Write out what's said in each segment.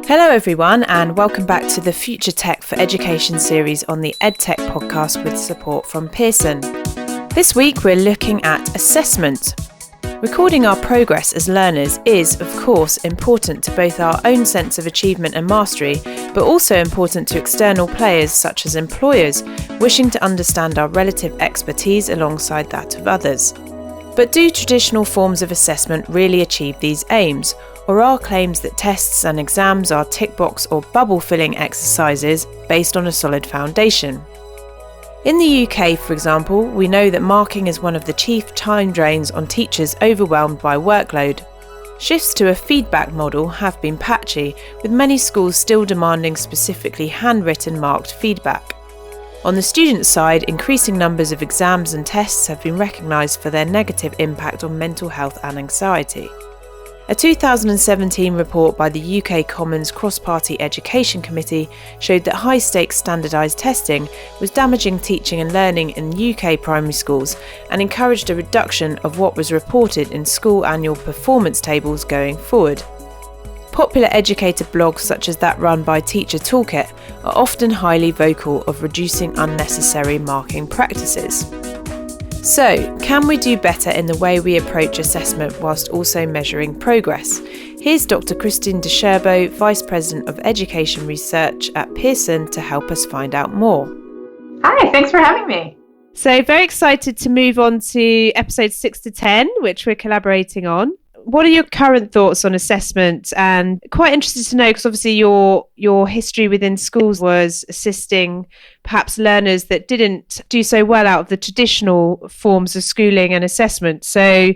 Hello everyone, and welcome back to the Future Tech for Education series on the Edtech Podcast with support from Pearson. This week we're looking at assessment. Recording our progress as learners is, of course, important to both our own sense of achievement and mastery, but also important to external players such as employers wishing to understand our relative expertise alongside that of others. But do traditional forms of assessment really achieve these aims? Or are claims that tests and exams are tick box or bubble filling exercises based on a solid foundation? In the UK, for example, we know that marking is one of the chief time drains on teachers overwhelmed by workload. Shifts to a feedback model have been patchy, with many schools still demanding specifically handwritten marked feedback. On the student side, increasing numbers of exams and tests have been recognised for their negative impact on mental health and anxiety. A 2017 report by the UK Commons Cross-Party Education Committee showed that high-stakes standardised testing was damaging teaching and learning in UK primary schools and encouraged a reduction of what was reported in school annual performance tables going forward. Popular educator blogs such as that run by Teacher Toolkit are often highly vocal of reducing unnecessary marking practices. So, can we do better in the way we approach assessment whilst also measuring progress? Here's Dr. Kristen DiCerbo, Vice President of Education Research at Pearson, to help us find out more. Hi, thanks for having me. So, very excited to move on to episodes 6 to 10, which we're collaborating on. What are your current thoughts on assessment? And quite interested to know, because obviously your history within schools was assisting perhaps learners that didn't do so well out of the traditional forms of schooling and assessment. So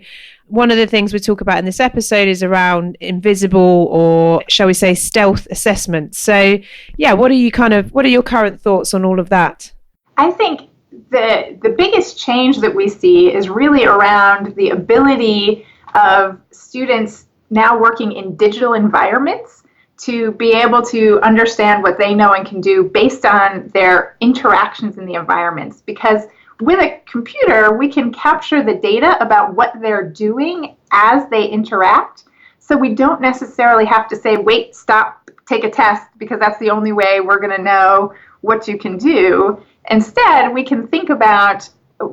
one of the things we talk about in this episode is around invisible, or shall we say stealth assessment. So yeah, what are your current thoughts on all of that? I think the biggest change that we see is really around the ability of students now working in digital environments to be able to understand what they know and can do based on their interactions in the environments. Because with a computer, we can capture the data about what they're doing as they interact. So we don't necessarily have to say, wait, stop, take a test, because that's the only way we're going to know what you can do. Instead, we can think about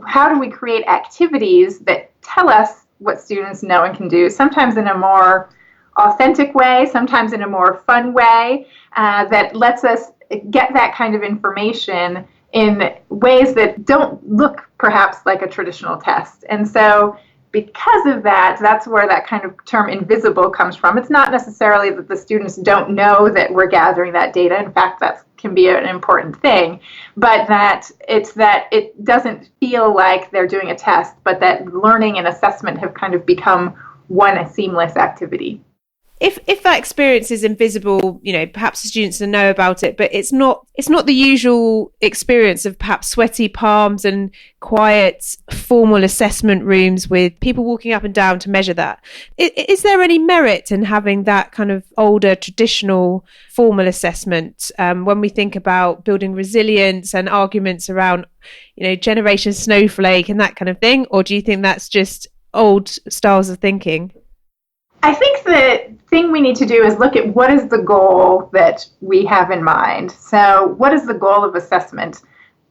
how do we create activities that tell us what students know and can do, sometimes in a more authentic way, sometimes in a more fun way, that lets us get that kind of information in ways that don't look perhaps like a traditional test. And so because of that, that's where that kind of term invisible comes from. It's not necessarily that the students don't know that we're gathering that data. In fact, that can be an important thing, but that it doesn't feel like they're doing a test, but that learning and assessment have kind of become one seamless activity. If that experience is invisible, perhaps the students know about it, but it's not the usual experience of perhaps sweaty palms and quiet formal assessment rooms with people walking up and down to measure that. Is there any merit in having that kind of older traditional formal assessment when we think about building resilience and arguments around, Generation Snowflake and that kind of thing? Or do you think that's just old styles of thinking? I think the thing we need to do is look at what is the goal that we have in mind. So what is the goal of assessment?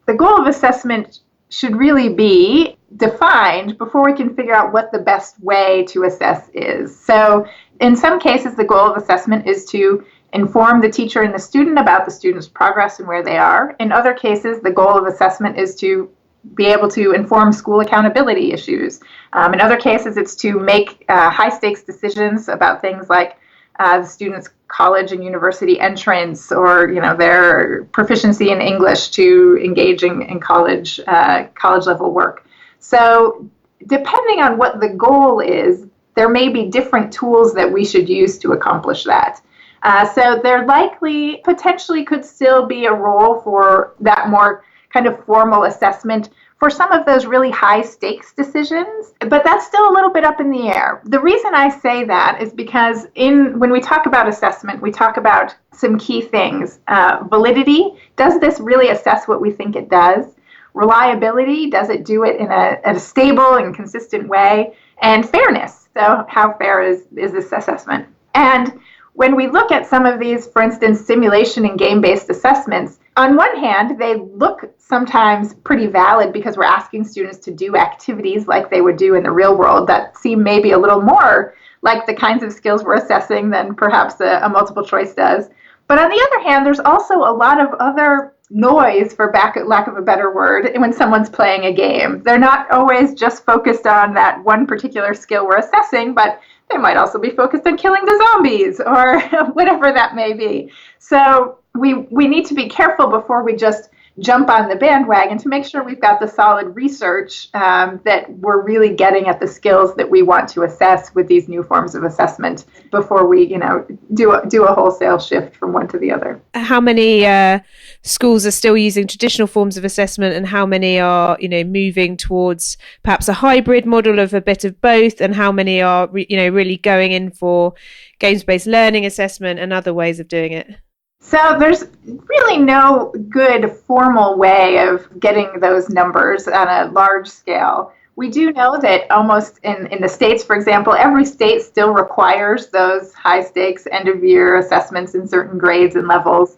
The goal of assessment should really be defined before we can figure out what the best way to assess is. So in some cases, the goal of assessment is to inform the teacher and the student about the student's progress and where they are. In other cases, the goal of assessment is to be able to inform school accountability issues. In other cases, it's to make high-stakes decisions about things like the student's college and university entrance, or their proficiency in English to engaging in college level work. So depending on what the goal is, there may be different tools that we should use to accomplish that. So there likely potentially could still be a role for that more kind of formal assessment for some of those really high stakes decisions, but that's still a little bit up in the air. The reason I say that is because when we talk about assessment, we talk about some key things. Validity, does this really assess what we think it does? Reliability, does it do it in a stable and consistent way? And fairness, so how fair is this assessment? And when we look at some of these, for instance, simulation and game-based assessments, on one hand, they look sometimes pretty valid because we're asking students to do activities like they would do in the real world that seem maybe a little more like the kinds of skills we're assessing than perhaps a multiple choice does. But on the other hand, there's also a lot of other noise, for lack of a better word, when someone's playing a game. They're not always just focused on that one particular skill we're assessing, but they might also be focused on killing the zombies or whatever that may be. So we need to be careful before we just jump on the bandwagon to make sure we've got the solid research that we're really getting at the skills that we want to assess with these new forms of assessment before we, do a wholesale shift from one to the other. How many schools are still using traditional forms of assessment, and how many are, moving towards perhaps a hybrid model of a bit of both, and how many are, really going in for games-based learning assessment and other ways of doing it? So there's really no good formal way of getting those numbers on a large scale. We do know that almost in the States, for example, every state still requires those high-stakes end-of-year assessments in certain grades and levels.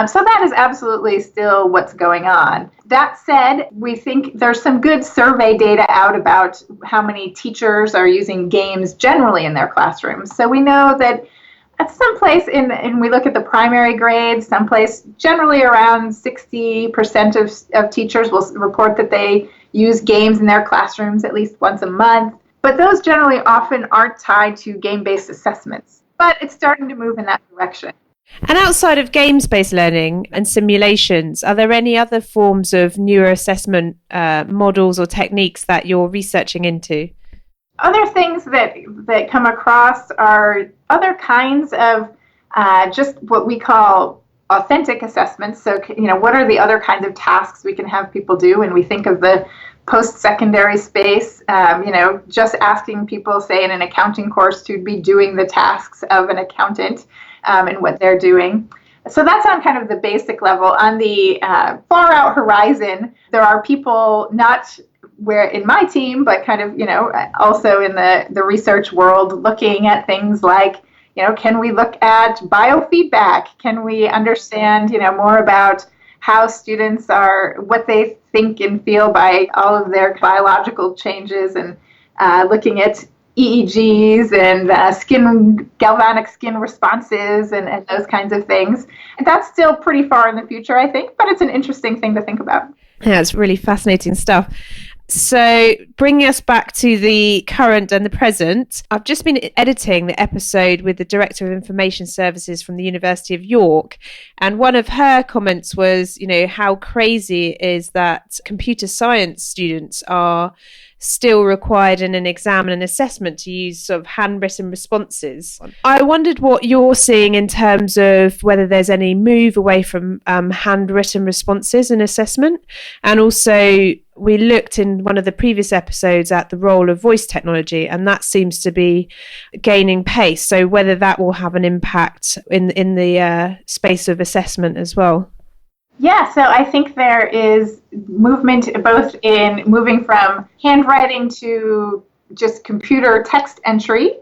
So that is absolutely still what's going on. That said, we think there's some good survey data out about how many teachers are using games generally in their classrooms. So we know that at some place and we look at the primary grades, someplace generally around 60% of teachers will report that they use games in their classrooms at least once a month. But those generally often aren't tied to game-based assessments. But it's starting to move in that direction. And outside of games-based learning and simulations, are there any other forms of neuroassessment models or techniques that you're researching into? Other things that come across are other kinds of just what we call authentic assessments. So, what are the other kinds of tasks we can have people do when we think of the post-secondary space? Just asking people, say, in an accounting course to be doing the tasks of an accountant and what they're doing. So that's on kind of the basic level. On the far out horizon, there are people not where in my team, but kind of, also in the research world, looking at things like, can we look at biofeedback? Can we understand, more about how students are, what they think and feel by all of their biological changes, and looking at EEGs and galvanic skin responses and those kinds of things. And that's still pretty far in the future, I think, but it's an interesting thing to think about. Yeah, it's really fascinating stuff. So bringing us back to the current and the present, I've just been editing the episode with the Director of Information Services from the University of York. And one of her comments was, how crazy it is that computer science students are still required in an exam and an assessment to use sort of handwritten responses. I wondered what you're seeing in terms of whether there's any move away from handwritten responses in assessment. And also, we looked in one of the previous episodes at the role of voice technology, and that seems to be gaining pace. So whether that will have an impact in the space of assessment as well. Yeah, so I think there is movement both in moving from handwriting to just computer text entry.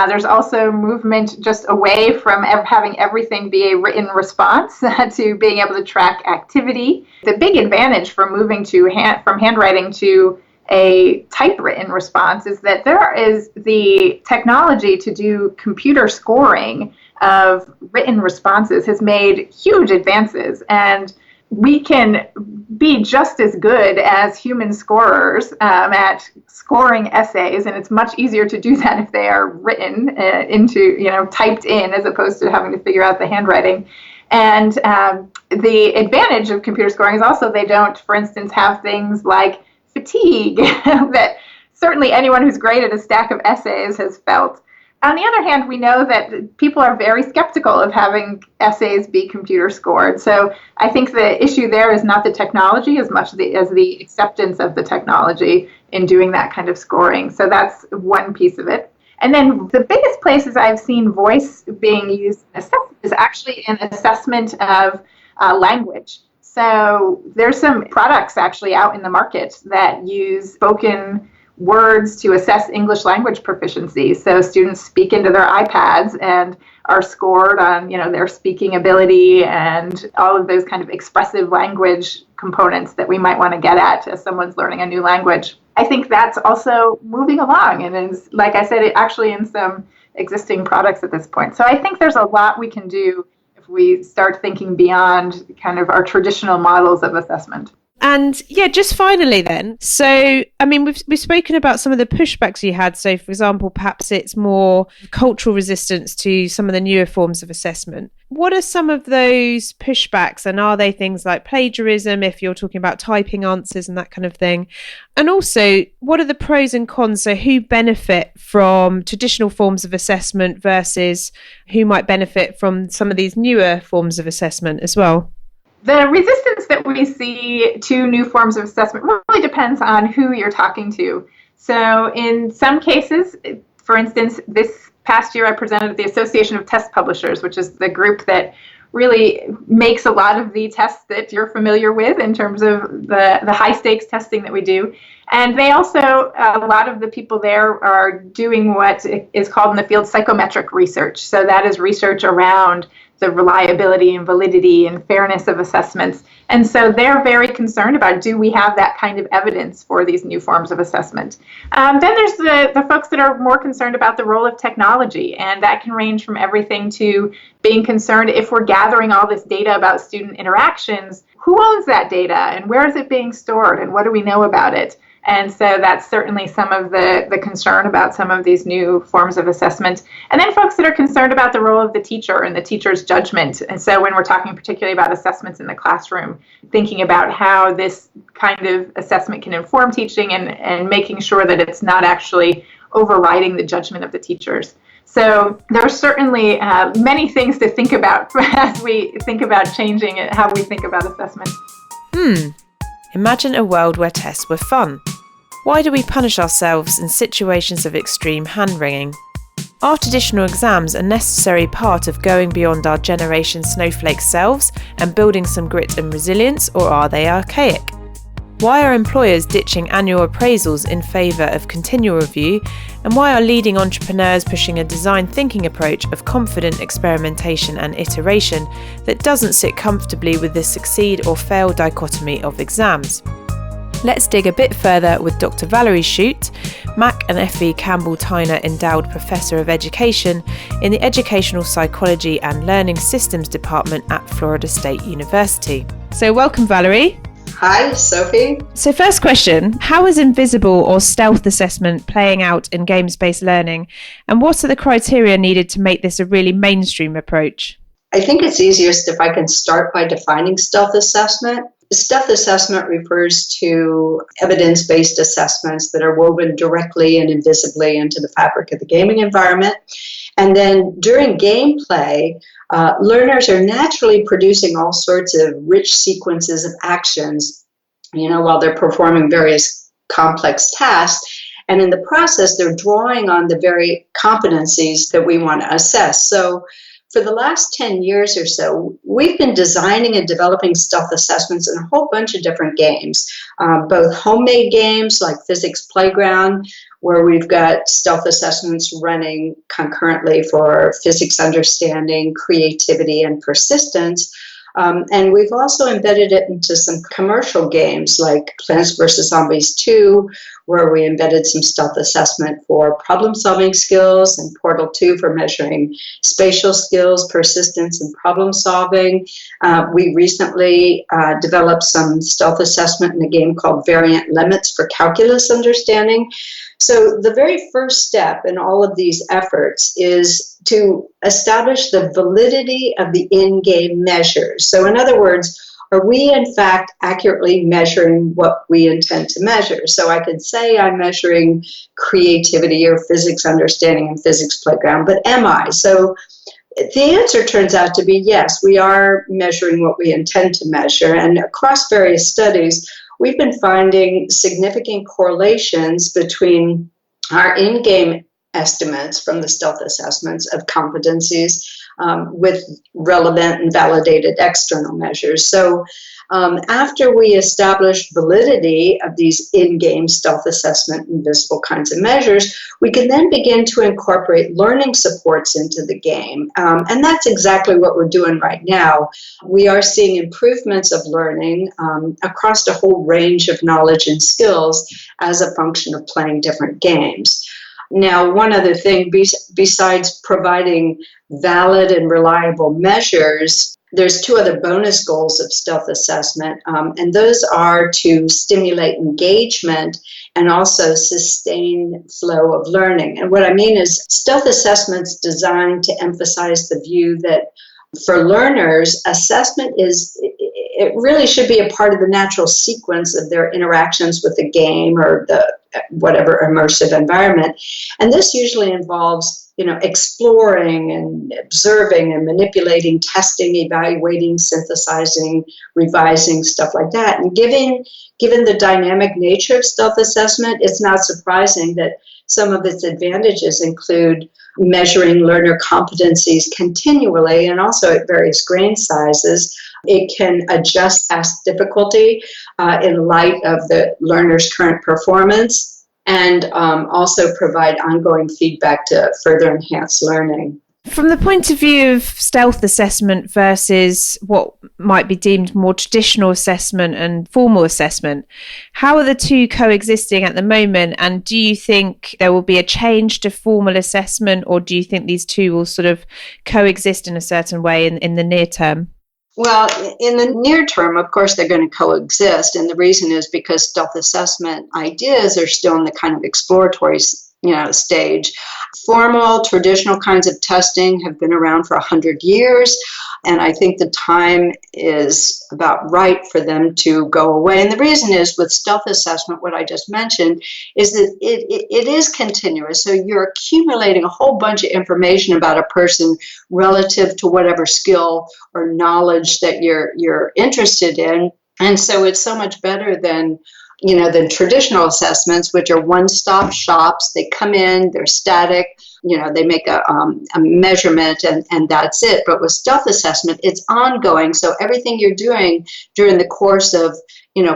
There's also movement just away from having everything be a written response to being able to track activity. The big advantage for moving from handwriting to a typewritten response is that there is the technology to do computer scoring of written responses has made huge advances, and we can be just as good as human scorers at scoring essays, and it's much easier to do that if they are written typed in, as opposed to having to figure out the handwriting. And the advantage of computer scoring is also they don't, for instance, have things like fatigue that certainly anyone who's graded a stack of essays has felt. On the other hand, we know that people are very skeptical of having essays be computer scored. So I think the issue there is not the technology as much as the acceptance of the technology in doing that kind of scoring. So that's one piece of it. And then the biggest places I've seen voice being used in assessment is actually in assessment of language. So there's some products actually out in the market that use spoken words to assess English language proficiency. So students speak into their iPads and are scored on, their speaking ability and all of those kind of expressive language components that we might want to get at as someone's learning a new language. I think that's also moving along, and is, like I said, actually in some existing products at this point. So I think there's a lot we can do if we start thinking beyond kind of our traditional models of assessment. And yeah, just finally then. So, I mean, we've spoken about some of the pushbacks you had. So, for example, perhaps it's more cultural resistance to some of the newer forms of assessment. What are some of those pushbacks? And are they things like plagiarism, if you're talking about typing answers and that kind of thing? And also, what are the pros and cons? So who benefit from traditional forms of assessment versus who might benefit from some of these newer forms of assessment as well? The resistance that we see to new forms of assessment really depends on who you're talking to. So in some cases, for instance, this past year I presented at the Association of Test Publishers, which is the group that really makes a lot of the tests that you're familiar with in terms of the high stakes testing that we do. And they also, a lot of the people there are doing what is called in the field psychometric research. So that is research around the reliability and validity and fairness of assessments. And so they're very concerned about, do we have that kind of evidence for these new forms of assessment? Then there's the folks that are more concerned about the role of technology, and that can range from everything to being concerned if we're gathering all this data about student interactions, who owns that data and where is it being stored and what do we know about it? And so that's certainly some of the concern about some of these new forms of assessment. And then folks that are concerned about the role of the teacher and the teacher's judgment. And so when we're talking particularly about assessments in the classroom, thinking about how this kind of assessment can inform teaching and making sure that it's not actually overriding the judgment of the teachers. So there are certainly many things to think about as we think about changing how we think about assessment. Imagine a world where tests were fun. Why do we punish ourselves in situations of extreme hand-wringing? Are traditional exams a necessary part of going beyond our generation snowflake selves and building some grit and resilience, or are they archaic? Why are employers ditching annual appraisals in favour of continual review? And why are leading entrepreneurs pushing a design thinking approach of confident experimentation and iteration that doesn't sit comfortably with the succeed or fail dichotomy of exams? Let's dig a bit further with Dr. Valerie Shute, Mack and Effie Campbell Tyner Endowed Professor of Education in the Educational Psychology and Learning Systems Department at Florida State University. So welcome, Valerie. Hi, Sophie. So first question, how is invisible or stealth assessment playing out in games-based learning? And what are the criteria needed to make this a really mainstream approach? I think it's easiest if I can start by defining stealth assessment. Stealth assessment refers to evidence-based assessments that are woven directly and invisibly into the fabric of the gaming environment. And then during gameplay, learners are naturally producing all sorts of rich sequences of actions, while they're performing various complex tasks. And in the process, they're drawing on the very competencies that we want to assess. So for the last 10 years or so, we've been designing and developing stealth assessments in a whole bunch of different games, both homemade games like Physics Playground, where we've got stealth assessments running concurrently for physics understanding, creativity, and persistence. And we've also embedded it into some commercial games like Plants vs. Zombies 2, where we embedded some stealth assessment for problem-solving skills, and Portal 2 for measuring spatial skills, persistence, and problem-solving. We recently developed some stealth assessment in a game called Variant Limits for calculus understanding. So the very first step in all of these efforts is to establish the validity of the in-game measures. So in other words, are we in fact accurately measuring what we intend to measure? So I could say I'm measuring creativity or physics understanding in Physics Playground, but am I? So the answer turns out to be yes, we are measuring what we intend to measure. And across various studies, we've been finding significant correlations between our in-game estimates from the stealth assessments of competencies with relevant and validated external measures. So after we establish validity of these in-game stealth assessment and visible kinds of measures, we can then begin to incorporate learning supports into the game. And that's exactly what we're doing right now. We are seeing improvements of learning across a whole range of knowledge and skills as a function of playing different games. Now, one other thing, besides providing valid and reliable measures, there's two other bonus goals of stealth assessment, and those are to stimulate engagement and also sustain flow of learning. And what I mean is stealth assessment's designed to emphasize the view that for learners, assessment it really should be a part of the natural sequence of their interactions with the game or the whatever immersive environment. And this usually involves exploring and observing and manipulating, testing, evaluating, synthesizing, revising, stuff like that. And given the dynamic nature of stealth assessment, it's not surprising that some of its advantages include measuring learner competencies continually and also at various grain sizes. It can adjust task difficulty in light of the learner's current performance, and also provide ongoing feedback to further enhance learning. From the point of view of stealth assessment versus what might be deemed more traditional assessment and formal assessment, how are the two coexisting at the moment? And do you think there will be a change to formal assessment, or do you think these two will sort of coexist in a certain way in the near term? Well, in the near term, of course, they're going to coexist. And the reason is because stealth assessment ideas are still in the kind of exploratory stage. Formal, traditional kinds of testing have been around for 100 years. And I think the time is about right for them to go away. And the reason is with stealth assessment, what I just mentioned, is that it is continuous. So you're accumulating a whole bunch of information about a person relative to whatever skill or knowledge that you're interested in. And so it's so much better than traditional assessments, which are one-stop shops. They come in, they're static, they make a measurement and that's it. But with stealth assessment, it's ongoing. So everything you're doing during the course of,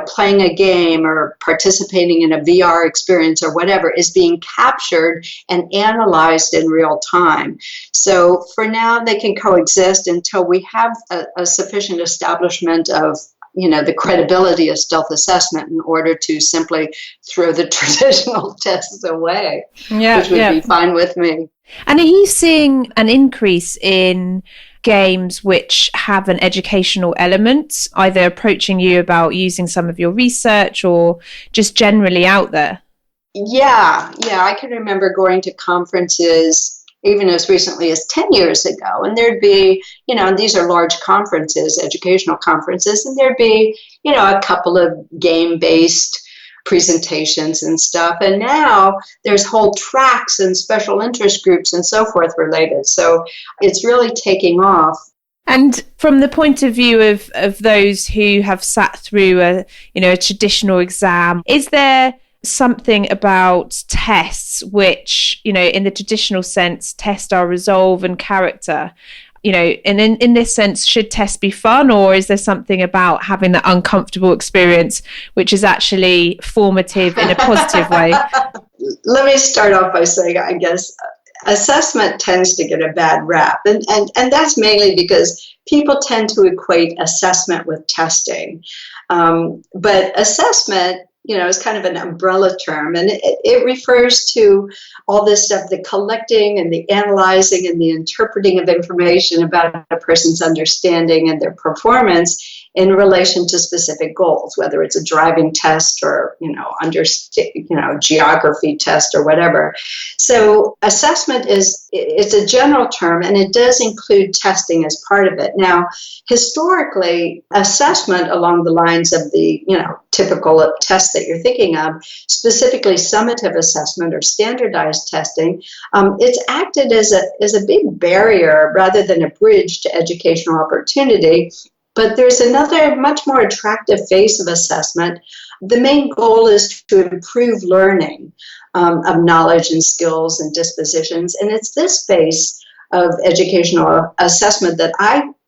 playing a game or participating in a VR experience or whatever is being captured and analyzed in real time. So for now, they can coexist until we have a sufficient establishment of the credibility of stealth assessment in order to simply throw the traditional tests away, which would be fine with me. And are you seeing an increase in games which have an educational element, either approaching you about using some of your research or just generally out there? Yeah, I can remember going to conferences even as recently as 10 years ago. And there'd be, and these are large conferences, educational conferences, and there'd be, a couple of game-based presentations and stuff. And now there's whole tracks and special interest groups and so forth related. So it's really taking off. And from the point of view of those who have sat through a traditional exam, is there something about tests which, in the traditional sense, test our resolve and character, and in this sense, should tests be fun, or is there something about having that uncomfortable experience which is actually formative in a positive way? Let me start off by saying, I guess, assessment tends to get a bad rap, and that's mainly because people tend to equate assessment with testing. But assessment, is kind of an umbrella term, and it refers to all this stuff, the collecting and the analyzing and the interpreting of information about a person's understanding and their performance in relation to specific goals, whether it's a driving test or, geography test or whatever. So assessment it's a general term, and it does include testing as part of it. Now, historically, assessment along the lines of the, typical tests that you're thinking of, specifically summative assessment or standardized testing, it's acted as a big barrier rather than a bridge to educational opportunity. But there's another much more attractive face of assessment. The main goal is to improve learning of knowledge and skills and dispositions. And it's this face of educational assessment that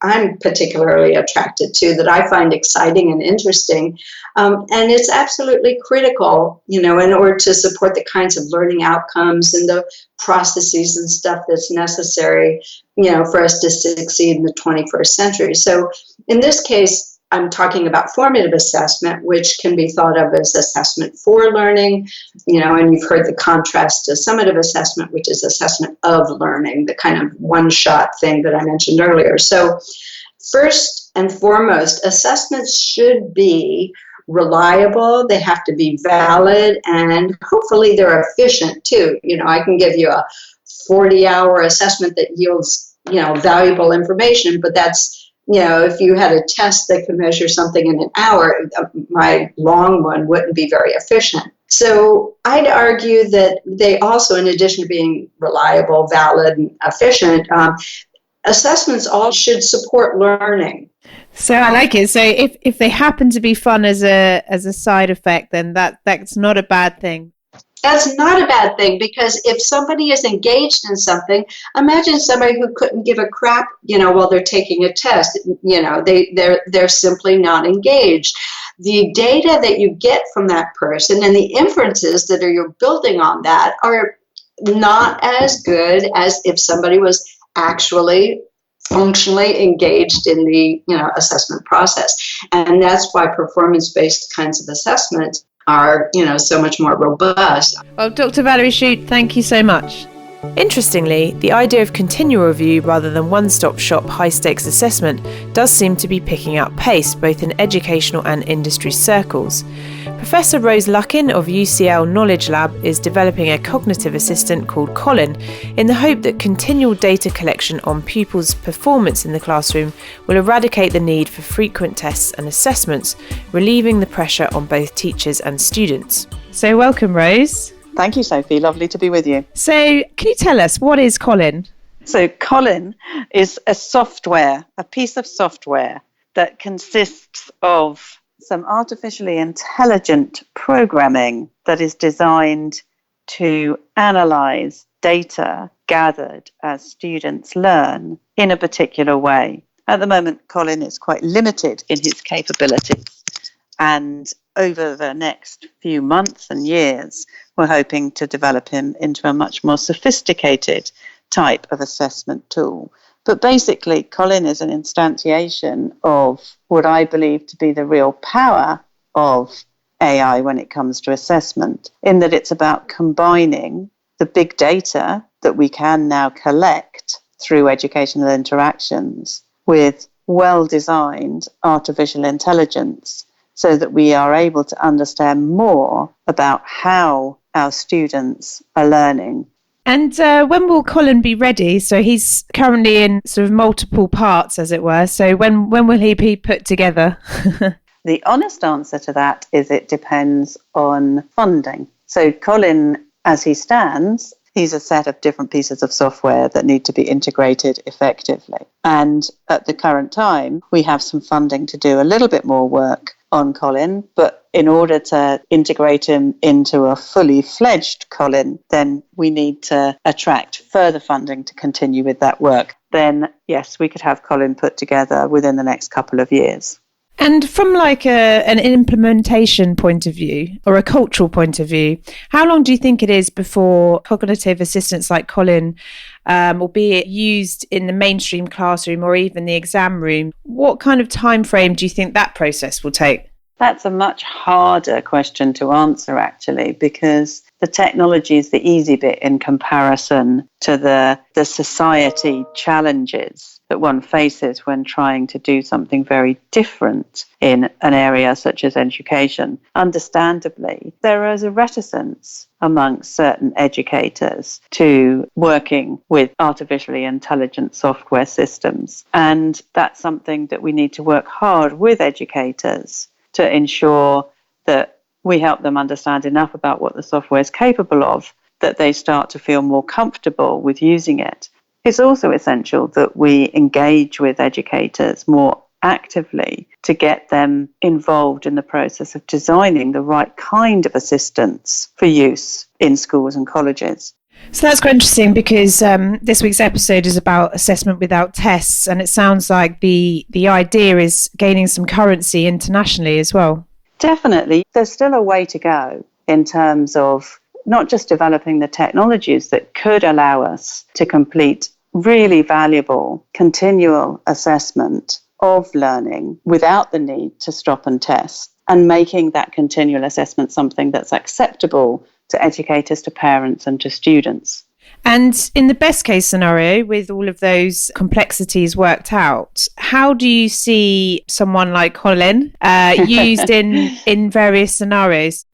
I'm particularly attracted to, that I find exciting and interesting. And it's absolutely critical, in order to support the kinds of learning outcomes and the processes and stuff that's necessary, for us to succeed in the 21st century. So in this case, I'm talking about formative assessment, which can be thought of as assessment for learning, and you've heard the contrast to summative assessment, which is assessment of learning, the kind of one-shot thing that I mentioned earlier. So first and foremost, assessments should be reliable, they have to be valid, and hopefully they're efficient too. I can give you a 40-hour assessment that yields, valuable information, but that's, if you had a test that could measure something in an hour, my long one wouldn't be very efficient. So I'd argue that they also, in addition to being reliable, valid, and efficient, assessments all should support learning. So I like it. So if they happen to be fun as a side effect, then that's not a bad thing. That's not a bad thing, because if somebody is engaged in something, imagine somebody who couldn't give a crap, while they're taking a test. They're simply not engaged. The data that you get from that person and the inferences that you're building on that are not as good as if somebody was actually functionally engaged in the assessment process. And that's why performance-based kinds of assessments are, so much more robust. Well, Dr. Valerie Shute, thank you so much. Interestingly, the idea of continual review rather than one-stop shop high-stakes assessment does seem to be picking up pace both in educational and industry circles. Professor Rose Luckin of UCL Knowledge Lab is developing a cognitive assistant called Colin in the hope that continual data collection on pupils' performance in the classroom will eradicate the need for frequent tests and assessments, relieving the pressure on both teachers and students. So welcome, Rose. Thank you, Sophie. Lovely to be with you. So can you tell us, what is Colin? So Colin is a piece of software that consists of some artificially intelligent programming that is designed to analyze data gathered as students learn in a particular way. At the moment, Colin is quite limited in his capabilities, and over the next few months and years, we're hoping to develop him into a much more sophisticated type of assessment tool. But basically, Colin is an instantiation of what I believe to be the real power of AI when it comes to assessment, in that it's about combining the big data that we can now collect through educational interactions with well-designed artificial intelligence, so that we are able to understand more about how our students are learning. And when will Colin be ready? So he's currently in sort of multiple parts, as it were. So when will he be put together? The honest answer to that is it depends on funding. So Colin, as he stands, he's a set of different pieces of software that need to be integrated effectively. And at the current time, we have some funding to do a little bit more work on Colin, but in order to integrate him into a fully fledged Colin, then we need to attract further funding to continue with that work. Then, yes, we could have Colin put together within the next couple of years. And from like an implementation point of view or a cultural point of view, how long do you think it is before cognitive assistants like Colin will be used in the mainstream classroom or even the exam room? What kind of time frame do you think that process will take? That's a much harder question to answer, actually, because the technology is the easy bit in comparison to the society challenges that one faces when trying to do something very different in an area such as education. Understandably, there is a reticence amongst certain educators to working with artificially intelligent software systems. And that's something that we need to work hard with educators to ensure that we help them understand enough about what the software is capable of, that they start to feel more comfortable with using it. It's also essential that we engage with educators more actively to get them involved in the process of designing the right kind of assistance for use in schools and colleges. So that's quite interesting because this week's episode is about assessment without tests, and it sounds like the idea is gaining some currency internationally as well. Definitely. There's still a way to go in terms of not just developing the technologies that could allow us to complete really valuable continual assessment of learning without the need to stop and test, and making that continual assessment something that's acceptable to educators, to parents and to students. And in the best case scenario, with all of those complexities worked out, how do you see someone like Colin used in various scenarios?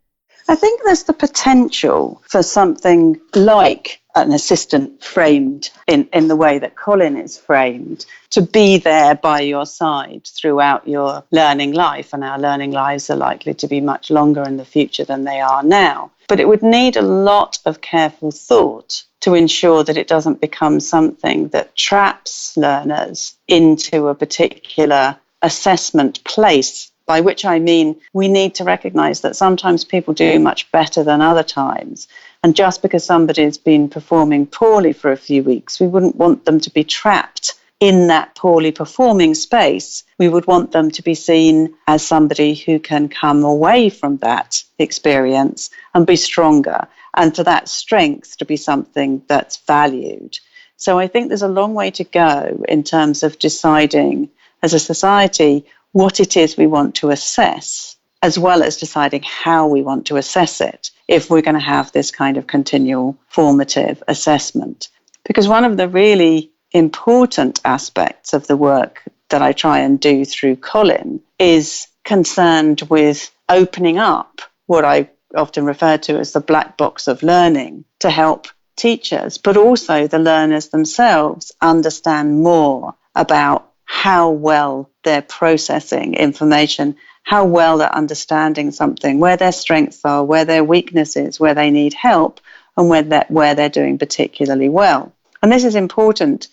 I think there's the potential for something like an assistant framed in the way that Colin is framed, to be there by your side throughout your learning life. And our learning lives are likely to be much longer in the future than they are now. But it would need a lot of careful thought to ensure that it doesn't become something that traps learners into a particular assessment place, by which I mean we need to recognise that sometimes people do much better than other times. And just because somebody's been performing poorly for a few weeks, we wouldn't want them to be trapped in that poorly performing space. We would want them to be seen as somebody who can come away from that experience and be stronger, and for that strength to be something that's valued. So I think there's a long way to go in terms of deciding as a society what it is we want to assess, as well as deciding how we want to assess it if we're going to have this kind of continual formative assessment. Because one of the really important aspects of the work that I try and do through Colin is concerned with opening up what I often refer to as the black box of learning, to help teachers, but also the learners themselves, understand more about how well they're processing information, how well they're understanding something, where their strengths are, where their weaknesses, where they need help, and where they're doing particularly well. And this is important,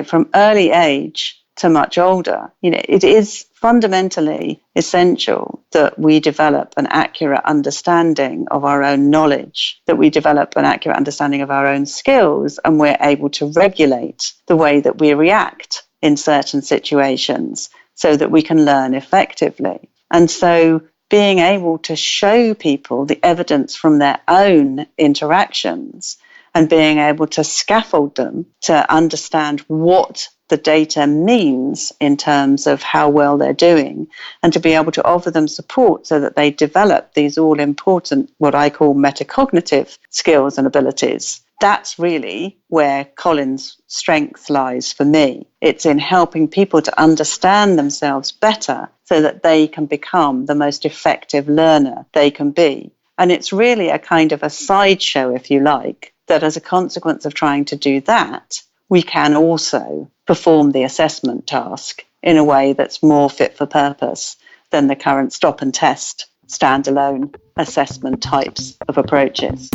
from early age to much older. It is fundamentally essential that we develop an accurate understanding of our own knowledge, that we develop an accurate understanding of our own skills, and we're able to regulate the way that we react in certain situations so that we can learn effectively. And so being able to show people the evidence from their own interactions and being able to scaffold them to understand what the data means in terms of how well they're doing, and to be able to offer them support so that they develop these all important, what I call metacognitive skills and abilities. That's really where Colin's strength lies for me. It's in helping people to understand themselves better so that they can become the most effective learner they can be. And it's really a kind of a sideshow, if you like, that as a consequence of trying to do that, we can also perform the assessment task in a way that's more fit for purpose than the current stop and test standalone assessment types of approaches.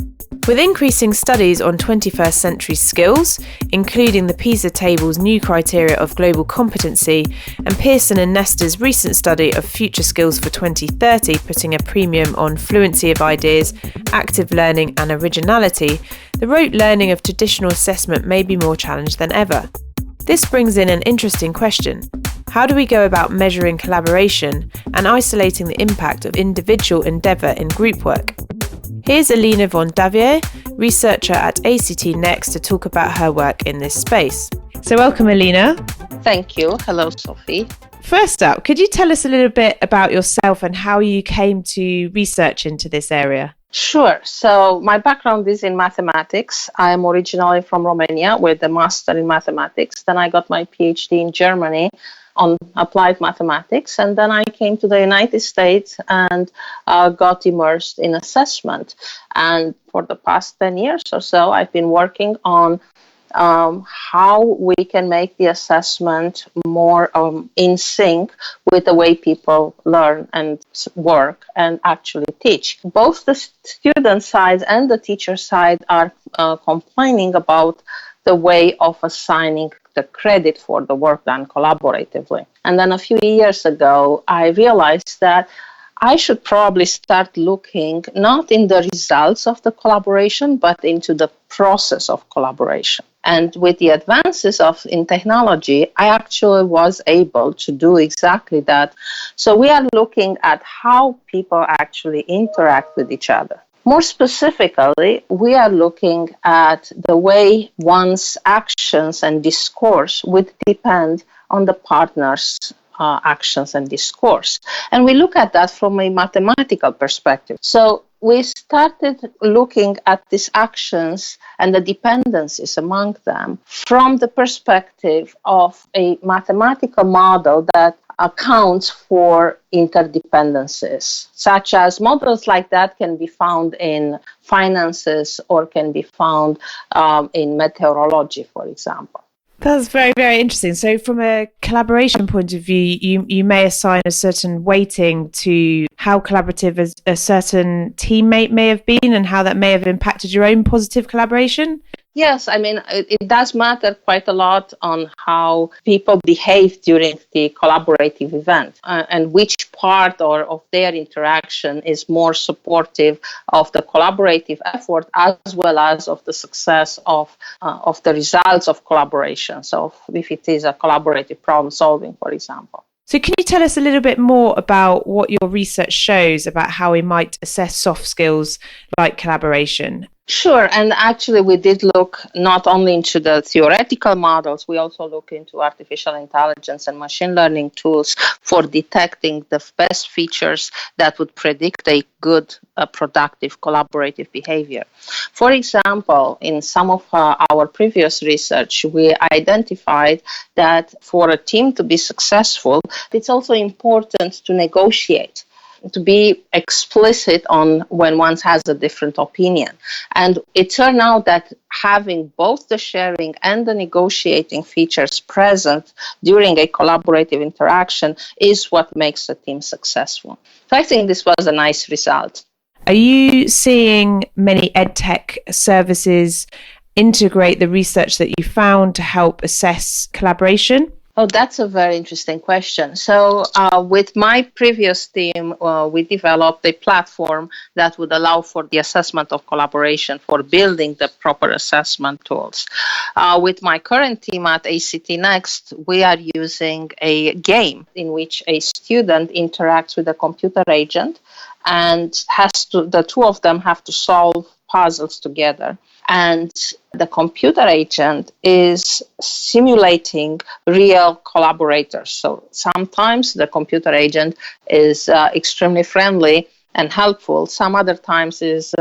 With increasing studies on 21st century skills, including the PISA table's new criteria of global competency and Pearson and Nesta's recent study of future skills for 2030 putting a premium on fluency of ideas, active learning and originality, the rote learning of traditional assessment may be more challenged than ever. This brings in an interesting question. How do we go about measuring collaboration and isolating the impact of individual endeavour in group work? Here's Alina von Davier, researcher at ACTNext, to talk about her work in this space. So welcome, Alina. Thank you. Hello, Sophie. First up, could you tell us a little bit about yourself and how you came to research into this area? Sure. So my background is in mathematics. I am originally from Romania with a master in mathematics. Then I got my PhD in Germany on applied mathematics. And then I came to the United States and got immersed in assessment. And for the past 10 years or so, I've been working on how we can make the assessment more in sync with the way people learn and work and actually teach. Both the student side and the teacher side are complaining about the way of assigning the credit for the work done collaboratively. And then a few years ago, I realized that I should probably start looking not in the results of the collaboration, but into the process of collaboration. And with the advances in technology, I actually was able to do exactly that. So we are looking at how people actually interact with each other. More specifically, we are looking at the way one's actions and discourse would depend on the partner's actions and discourse. And we look at that from a mathematical perspective. So we started looking at these actions and the dependencies among them from the perspective of a mathematical model that accounts for interdependencies, such as models like that can be found in finances or can be found in meteorology, for example. That's very, very interesting. So from a collaboration point of view, you may assign a certain weighting to how collaborative a certain teammate may have been and how that may have impacted your own positive collaboration? Yes, I mean, it does matter quite a lot on how people behave during the collaborative event and which part of their interaction is more supportive of the collaborative effort as well as of the success of the results of collaboration. So if it is a collaborative problem solving, for example. So can you tell us a little bit more about what your research shows about how we might assess soft skills like collaboration? Sure, and actually we did look not only into the theoretical models, we also look into artificial intelligence and machine learning tools for detecting the best features that would predict a good, productive, collaborative behavior. For example, in some of our previous research, we identified that for a team to be successful, it's also important to negotiate, to be explicit on when one has a different opinion. And it turned out that having both the sharing and the negotiating features present during a collaborative interaction is what makes a team successful. So I think this was a nice result. Are you seeing many EdTech services integrate the research that you found to help assess collaboration? Oh, that's a very interesting question. So with my previous team, we developed a platform that would allow for the assessment of collaboration, for building the proper assessment tools. With my current team at ACTNext, we are using a game in which a student interacts with a computer agent and the two of them have to solve puzzles together. And the computer agent is simulating real collaborators. So sometimes the computer agent is extremely friendly and helpful. Some other times is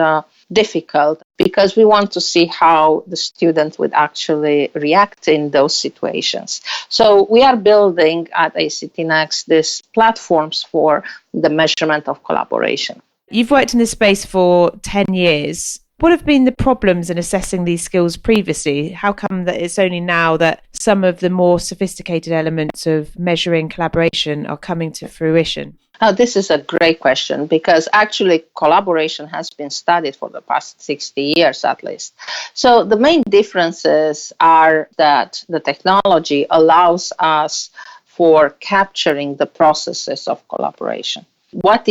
difficult because we want to see how the student would actually react in those situations. So we are building at ACTNext these platforms for the measurement of collaboration. You've worked in this space for 10 years. What have been the problems in assessing these skills previously? How come that it's only now that some of the more sophisticated elements of measuring collaboration are coming to fruition? Oh, this is a great question because actually collaboration has been studied for the past 60 years at least. So the main differences are that the technology allows us for capturing the processes of collaboration. What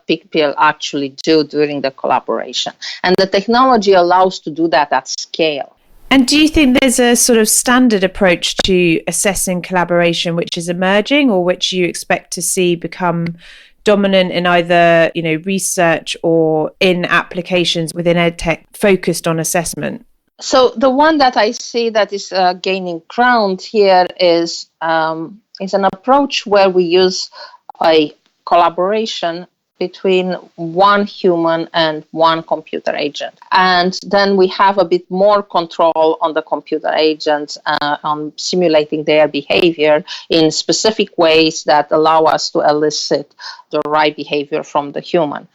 people actually do during the collaboration. And the technology allows to do that at scale. And do you think there's a sort of standard approach to assessing collaboration which is emerging or which you expect to see become dominant in either, research or in applications within EdTech focused on assessment? So the one that I see that is gaining ground here is an approach where we use a collaboration between one human and one computer agent. And then we have a bit more control on the computer agents on simulating their behavior in specific ways that allow us to elicit the right behavior from the human.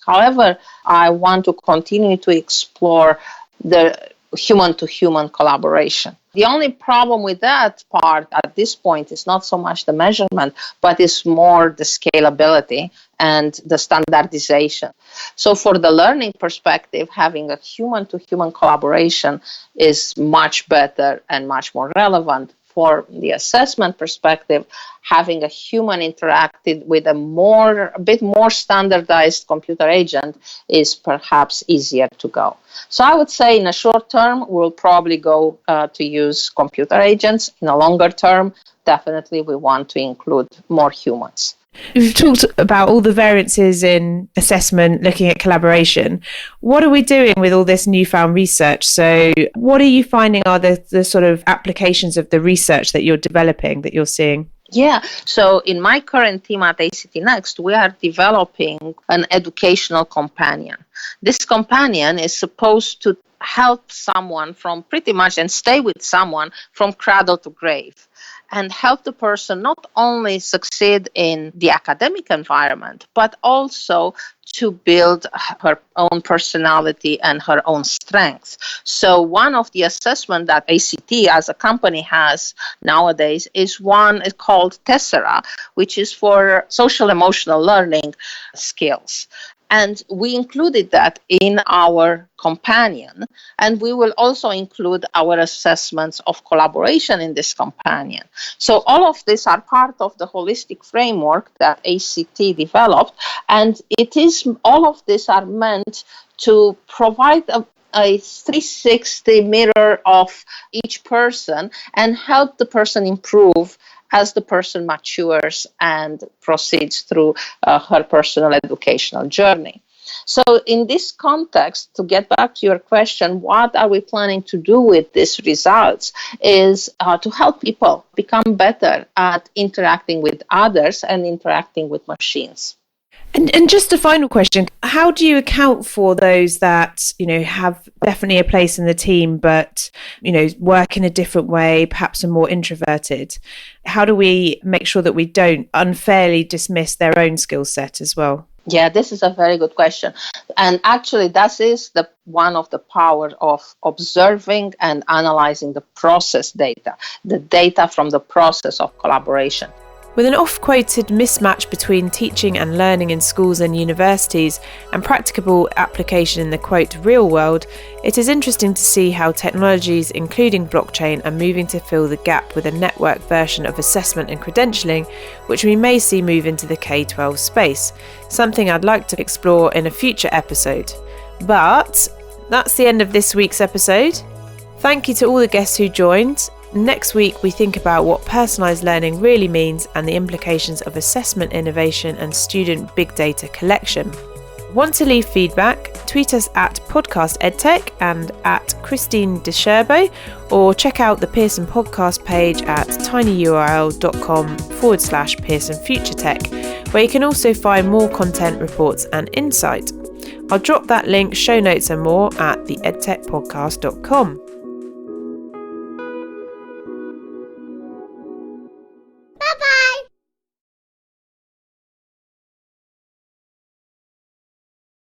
However, I want to continue to explore the human-to-human collaboration. The only problem with that part at this point is not so much the measurement, but it's more the scalability and the standardization. So for the learning perspective, having a human-to-human collaboration is much better and much more relevant for the assessment perspective, having a human interacted with a bit more standardized computer agent is perhaps easier to go. So I would say in a short term, we'll probably go to use computer agents. In a longer term, definitely we want to include more humans. We've talked about all the variances in assessment, looking at collaboration. What are we doing with all this newfound research? So what are you finding are the sort of applications of the research that you're developing, that you're seeing? Yeah, so in my current team at ACTNext, we are developing an educational companion. This companion is supposed to help someone from pretty much and stay with someone from cradle to grave, and help the person not only succeed in the academic environment, but also to build her own personality and her own strengths. So one of the assessments that ACT as a company has nowadays is one called Tessera, which is for social emotional learning skills. And we included that in our companion, and we will also include our assessments of collaboration in this companion. So all of these are part of the holistic framework that ACT developed, and all of these are meant to provide a 360 mirror of each person and help the person improve as the person matures and proceeds through her personal educational journey. So in this context, to get back to your question, what are we planning to do with these results is to help people become better at interacting with others and interacting with machines. And just a final question, how do you account for those that, have definitely a place in the team, but, work in a different way, perhaps are more introverted? How do we make sure that we don't unfairly dismiss their own skill set as well? Yeah, this is a very good question. And actually, that is one of the power of observing and analyzing the process data, the data from the process of collaboration. With an oft-quoted mismatch between teaching and learning in schools and universities and practicable application in the, quote, real world, it is interesting to see how technologies, including blockchain, are moving to fill the gap with a network version of assessment and credentialing, which we may see move into the K-12 space, something I'd like to explore in a future episode. But that's the end of this week's episode. Thank you to all the guests who joined. Next week, we think about what personalised learning really means and the implications of assessment innovation and student big data collection. Want to leave feedback? Tweet us at Podcast Edtech and at Kristen DiCerbo, or check out the Pearson podcast page at tinyurl.com/Pearson Future Tech, where you can also find more content, reports and insight. I'll drop that link, show notes and more at the edtechpodcast.com.